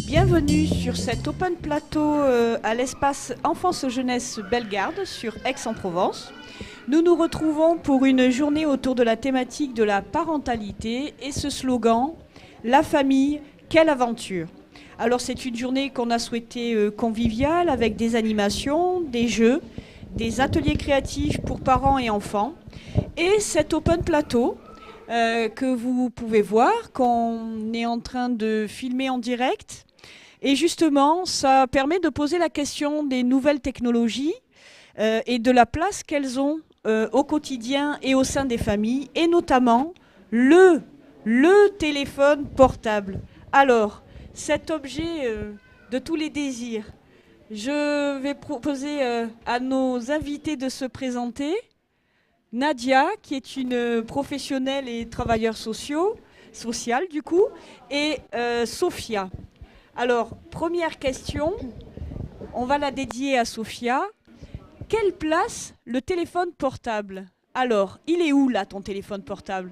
Bienvenue sur cet open plateau à l'espace Enfance-Jeunesse Bellegarde sur Aix-en-Provence. Nous nous retrouvons pour une journée autour de la thématique de la parentalité et ce slogan « La famille, quelle aventure !» Alors c'est une journée qu'on a souhaitée conviviale avec des animations, des jeux, des ateliers créatifs pour parents et enfants. Et cet open plateau que vous pouvez voir, qu'on est en train de filmer en direct. Et justement, ça permet de poser la question des nouvelles technologies et de la place qu'elles ont au quotidien et au sein des familles, et notamment le téléphone portable. Alors, cet objet de tous les désirs, je vais proposer à nos invités de se présenter. Nadia, qui est une professionnelle et travailleur sociale du coup, et Sophia. Alors, première question, on va la dédier à Sophia. Quelle place le téléphone portable? Alors, il est où là ton téléphone portable?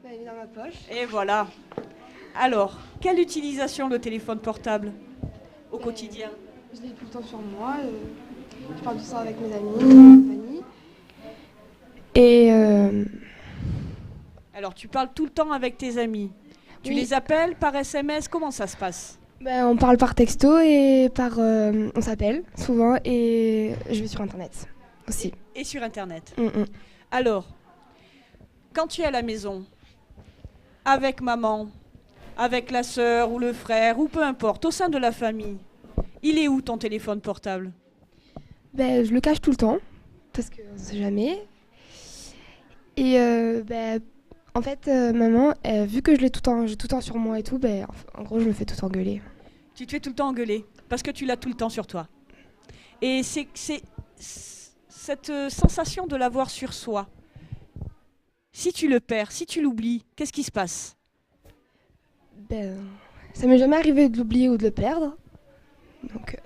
Il est dans ma poche. Et voilà. Alors, quelle utilisation le téléphone portable au quotidien? Je l'ai tout le temps sur moi. Je parle de ça avec mes amis, ma famille. Et Alors, tu parles tout le temps avec tes amis. Tu oui. les appelles par SMS? Comment ça se passe? On parle par texto et on s'appelle souvent et je vais sur Internet aussi. Et sur Internet. Mm-mm. Alors, quand tu es à la maison, avec maman, avec la sœur ou le frère, ou peu importe, au sein de la famille, il est où ton téléphone portable? Je le cache tout le temps parce qu'on ne sait jamais. Et en fait, maman, vu que j'ai tout le temps sur moi et tout, en gros, je me fais tout engueuler. Tu te fais tout le temps engueuler parce que tu l'as tout le temps sur toi. Et c'est cette sensation de l'avoir sur soi. Si tu le perds, si tu l'oublies, qu'est-ce qui se passe? Ça m'est jamais arrivé de l'oublier ou de le perdre. Donc,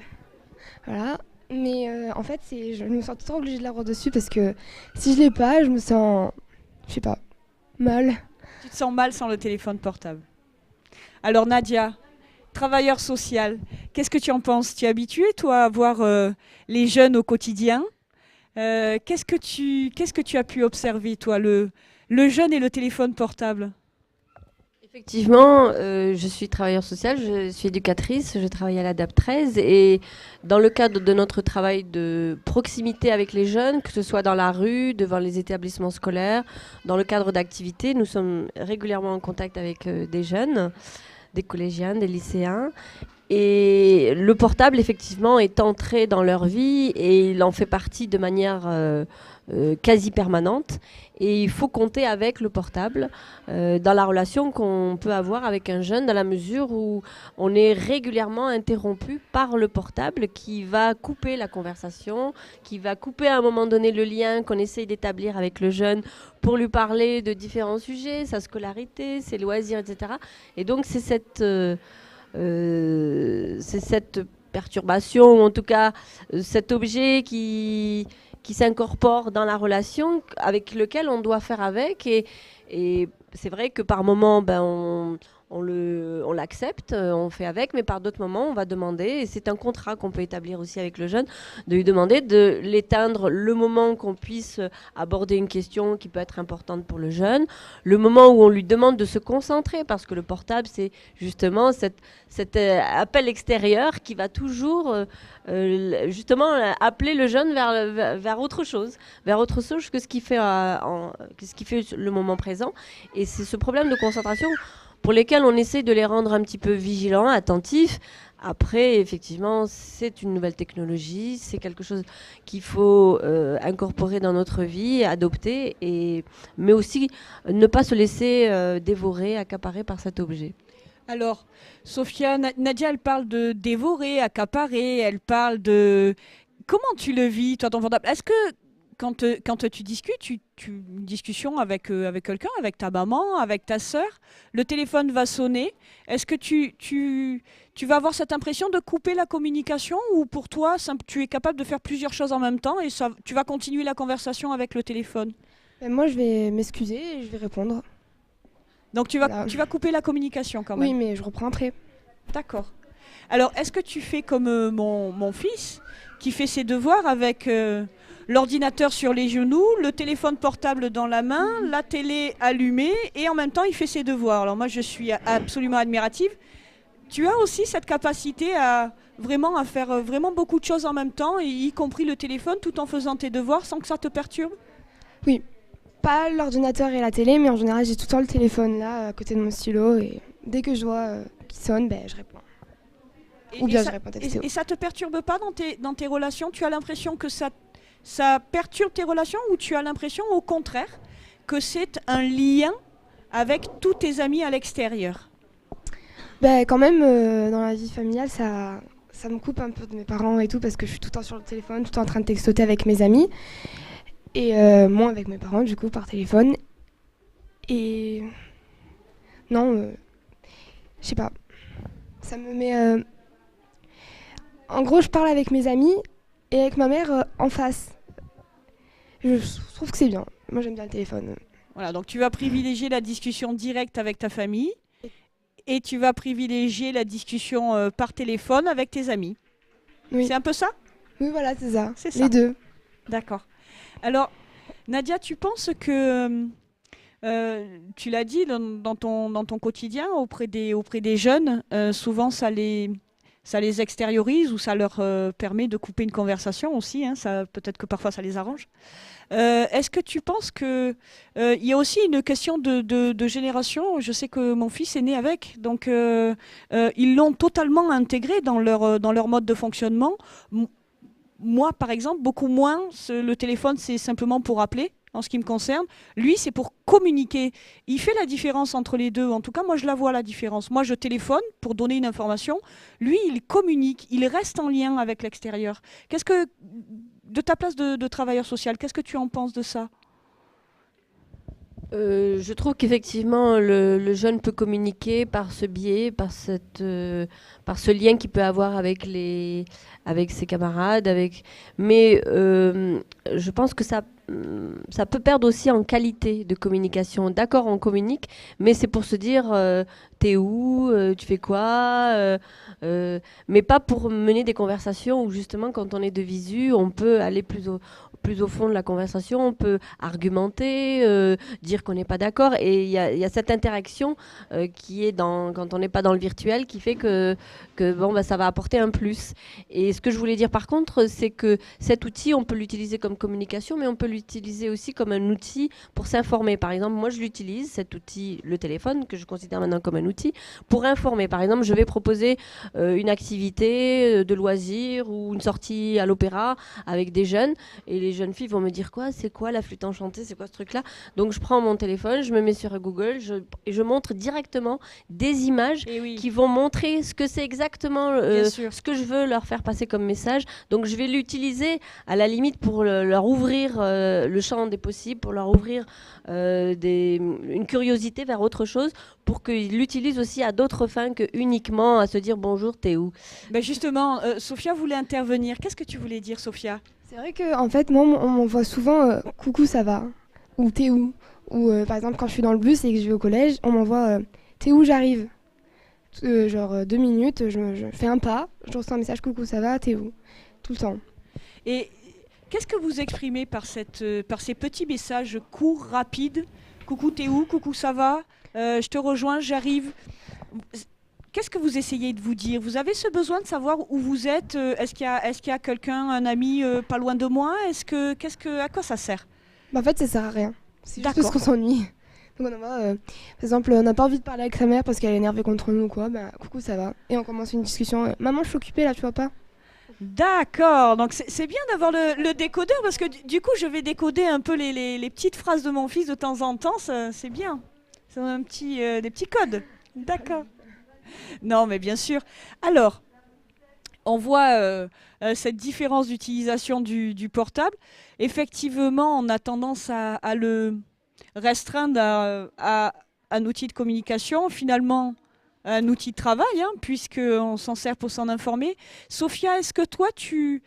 voilà. Mais en fait, je me sens tout le temps obligée de l'avoir dessus parce que si je l'ai pas, je me sens, je sais pas, mal. Tu te sens mal sans le téléphone portable. Alors Nadia, travailleur social, qu'est-ce que tu en penses? Tu es habituée, toi, à voir les jeunes au quotidien. Qu'est-ce que tu as pu observer, toi, le jeune et le téléphone portable? Effectivement, je suis travailleur social, je suis éducatrice, je travaille à l'ADAP 13 et dans le cadre de notre travail de proximité avec les jeunes, que ce soit dans la rue, devant les établissements scolaires, dans le cadre d'activités, nous sommes régulièrement en contact avec des jeunes, des collégiens, des lycéens. Et le portable, effectivement, est entré dans leur vie et il en fait partie de manière quasi permanente. Et il faut compter avec le portable dans la relation qu'on peut avoir avec un jeune, dans la mesure où on est régulièrement interrompu par le portable qui va couper la conversation, qui va couper à un moment donné le lien qu'on essaye d'établir avec le jeune pour lui parler de différents sujets, sa scolarité, ses loisirs, etc. Et donc c'est cette perturbation, ou en tout cas cet objet qui s'incorpore dans la relation avec lequel on doit faire avec. Et c'est vrai que par moments, on l'accepte, on fait avec, mais par d'autres moments, on va demander, et c'est un contrat qu'on peut établir aussi avec le jeune, de lui demander de l'éteindre le moment qu'on puisse aborder une question qui peut être importante pour le jeune, le moment où on lui demande de se concentrer, parce que le portable, c'est justement cet appel extérieur qui va toujours justement appeler le jeune vers autre chose que ce qui fait le moment présent. Et c'est ce problème de concentration pour lesquels on essaie de les rendre un petit peu vigilants, attentifs. Après, effectivement, c'est une nouvelle technologie, c'est quelque chose qu'il faut incorporer dans notre vie, adopter, mais aussi ne pas se laisser dévorer, accaparer par cet objet. Alors, Sophia, Nadia, elle parle de dévorer, accaparer, elle parle de... Comment tu le vis, toi, ton portable? Est-ce que quand tu discutes, une discussion avec quelqu'un, avec ta maman, avec ta sœur, le téléphone va sonner. Est-ce que tu vas avoir cette impression de couper la communication ou pour toi, tu es capable de faire plusieurs choses en même temps et tu vas continuer la conversation avec le téléphone? Ben, moi, je vais m'excuser et je vais répondre. Donc Voilà. tu vas couper la communication quand Oui, même. mais je reprends après. D'accord. Alors, est-ce que tu fais comme mon fils, qui fait ses devoirs avec l'ordinateur sur les genoux, le téléphone portable dans la main, la télé allumée, et en même temps, il fait ses devoirs. Alors moi, je suis absolument admirative. Tu as aussi cette capacité à faire vraiment beaucoup de choses en même temps, et y compris le téléphone, tout en faisant tes devoirs sans que ça te perturbe? Oui, pas l'ordinateur et la télé, mais en général, j'ai tout le temps le téléphone là, à côté de mon stylo. Et dès que je vois qu'il sonne, ben, je réponds. Ou bien je réponds texto. Et ça te perturbe pas dans tes relations? Tu as l'impression que ça perturbe tes relations, ou tu as l'impression au contraire que c'est un lien avec tous tes amis à l'extérieur? Ben, quand même, dans la vie familiale, ça me coupe un peu de mes parents et tout, parce que je suis tout le temps sur le téléphone, tout le temps en train de textoter avec mes amis. Et moins avec mes parents, du coup, par téléphone. Et non, je sais pas. Ça me met... En gros, je parle avec mes amis et avec ma mère en face. Je trouve que c'est bien. Moi, j'aime bien le téléphone. Voilà, donc tu vas privilégier la discussion directe avec ta famille, et tu vas privilégier la discussion par téléphone avec tes amis. Oui. C'est un peu ça? Oui, voilà, c'est ça. C'est ça. Les deux. D'accord. Alors, Nadia, tu penses que, tu l'as dit dans ton quotidien auprès des jeunes, souvent ça les extériorise, ou ça leur permet de couper une conversation aussi, hein, peut-être que parfois ça les arrange. Est-ce que tu penses que il y a aussi une question de génération? Je sais que mon fils est né avec, donc ils l'ont totalement intégré dans leur mode de fonctionnement. Moi, par exemple, beaucoup moins. Le téléphone, c'est simplement pour appeler, en ce qui me concerne. Lui, c'est pour communiquer. Il fait la différence entre les deux. En tout cas, moi, je la vois, la différence. Moi, je téléphone pour donner une information. Lui, il communique. Il reste en lien avec l'extérieur. De ta place de travailleur social, qu'est-ce que tu en penses de ça? Je trouve qu'effectivement, le jeune peut communiquer par ce biais, par ce lien qu'il peut avoir avec ses camarades, mais je pense que ça peut perdre aussi en qualité de communication. D'accord, on communique, mais c'est pour se dire t'es où, tu fais quoi, mais pas pour mener des conversations où justement, quand on est de visu, on peut aller plus au fond de la conversation, on peut argumenter, dire qu'on n'est pas d'accord, et il y a cette interaction qui est quand on n'est pas dans le virtuel, qui fait que bon, bah, ça va apporter un plus. Et ce que je voulais dire par contre, c'est que cet outil, on peut l'utiliser comme communication, mais on peut l'utiliser aussi comme un outil pour s'informer. Par exemple, moi je l'utilise, cet outil, le téléphone, que je considère maintenant comme un outil, pour informer. Par exemple, je vais proposer une activité de loisir ou une sortie à l'opéra avec des jeunes, et les jeunes filles vont me dire quoi, c'est quoi la flûte enchantée, c'est quoi ce truc-là? Donc je prends mon téléphone, je me mets sur Google, et je montre directement des images qui vont montrer ce que c'est exactement, ce que je veux leur faire passer comme message. Donc je vais l'utiliser à la limite pour leur ouvrir le champ des possibles, pour leur ouvrir une curiosité vers autre chose, pour qu'ils l'utilisent aussi à d'autres fins que uniquement à se dire bonjour, t'es où? Ben justement, Sophia voulait intervenir. Qu'est-ce que tu voulais dire, Sophia? C'est vrai que en fait, moi, on m'envoie souvent coucou, ça va? Ou t'es où? Ou par exemple, quand je suis dans le bus et que je vais au collège, on m'envoie t'es où, j'arrive? Genre 2 minutes, je fais un pas, je reçois un message coucou, ça va? T'es où? Tout le temps. Et qu'est-ce que vous exprimez par ces petits messages courts, rapides? Coucou, t'es où? Coucou, ça va? Je te rejoins, j'arrive. Qu'est-ce que vous essayez de vous dire? Vous avez ce besoin de savoir où vous êtes? Est-ce qu'il y a quelqu'un, un ami pas loin de moi? À quoi ça sert? Bah, en fait, ça sert à rien. C'est juste D'accord. parce qu'on s'ennuie. Donc par exemple, on n'a pas envie de parler avec sa mère parce qu'elle est énervée contre nous ou quoi. Bah, coucou, ça va? Et on commence une discussion. Maman, je suis occupée là, tu vois pas? D'accord, donc c'est bien d'avoir le décodeur, parce que du coup je vais décoder un peu les petites phrases de mon fils de temps en temps, c'est bien. C'est des petits codes. D'accord. Non, mais bien sûr. Alors, on voit cette différence d'utilisation du portable. Effectivement, on a tendance à le restreindre à un outil de communication. Finalement, un outil de travail, hein, puisqu'on s'en sert pour s'en informer. Sophia, est-ce que toi, tu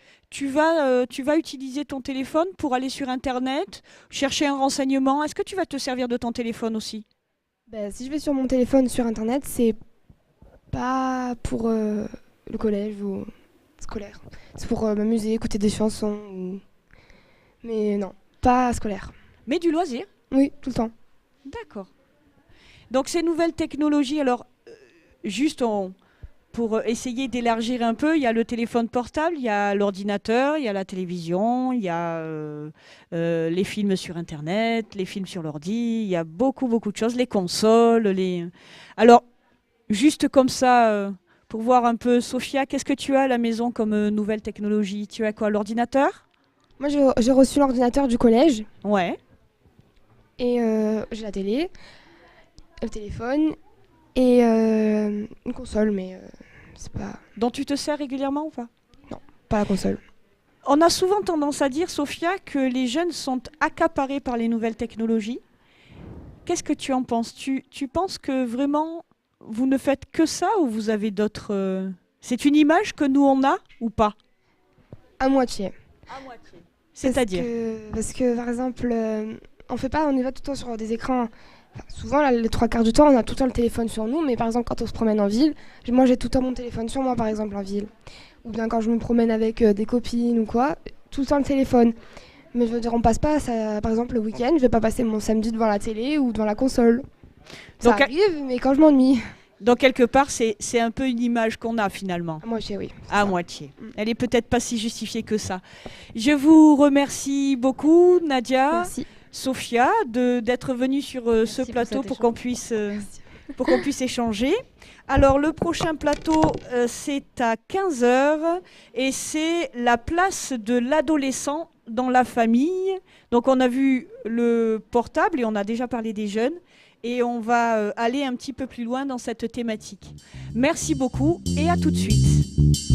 vas utiliser ton téléphone pour aller sur Internet, chercher un renseignement? Est-ce que tu vas te servir de ton téléphone aussi? Ben, si je vais sur mon téléphone sur internet, c'est pas pour le collège ou scolaire. C'est pour m'amuser, écouter des chansons. Mais non, pas scolaire. Mais du loisir? Oui, tout le temps. D'accord. Donc ces nouvelles technologies, alors juste pour essayer d'élargir un peu, il y a le téléphone portable, il y a l'ordinateur, il y a la télévision, il y a les films sur Internet, les films sur l'ordi, il y a beaucoup, beaucoup de choses, les consoles. Alors, juste comme ça, pour voir un peu, Sophia, qu'est-ce que tu as à la maison comme nouvelle technologie? Tu as quoi, l'ordinateur? Moi, j'ai reçu l'ordinateur du collège Ouais. et j'ai la télé, le téléphone et une console, mais c'est pas... Dont tu te sers régulièrement ou pas? Non, pas la console. On a souvent tendance à dire, Sophia, que les jeunes sont accaparés par les nouvelles technologies. Qu'est-ce que tu en penses? Tu penses que vraiment, vous ne faites que ça ou vous avez d'autres... C'est une image que nous, on a ou pas? À moitié. À moitié. C'est-à-dire? Parce que, par exemple, on est pas tout le temps sur des écrans. Enfin, souvent, là, les 3 quarts du temps, on a tout le temps le téléphone sur nous, mais par exemple, quand on se promène en ville, moi j'ai tout le temps mon téléphone sur moi, par exemple, en ville. Ou bien quand je me promène avec des copines ou quoi, tout le temps le téléphone. Mais je veux dire, on passe pas, ça, par exemple, le week-end, je vais pas passer mon samedi devant la télé ou devant la console. Ça Donc, arrive, mais quand je m'ennuie. Donc, quelque part, c'est un peu une image qu'on a finalement. À moitié, oui. À moitié. Elle est peut-être pas si justifiée que ça. Je vous remercie beaucoup, Nadia. Merci. Sophia, d'être venue sur ce plateau pour qu'on puisse échanger. Alors, le prochain plateau, c'est à 15 h et c'est la place de l'adolescent dans la famille. Donc, on a vu le portable et on a déjà parlé des jeunes. Et on va aller un petit peu plus loin dans cette thématique. Merci beaucoup et à tout de suite.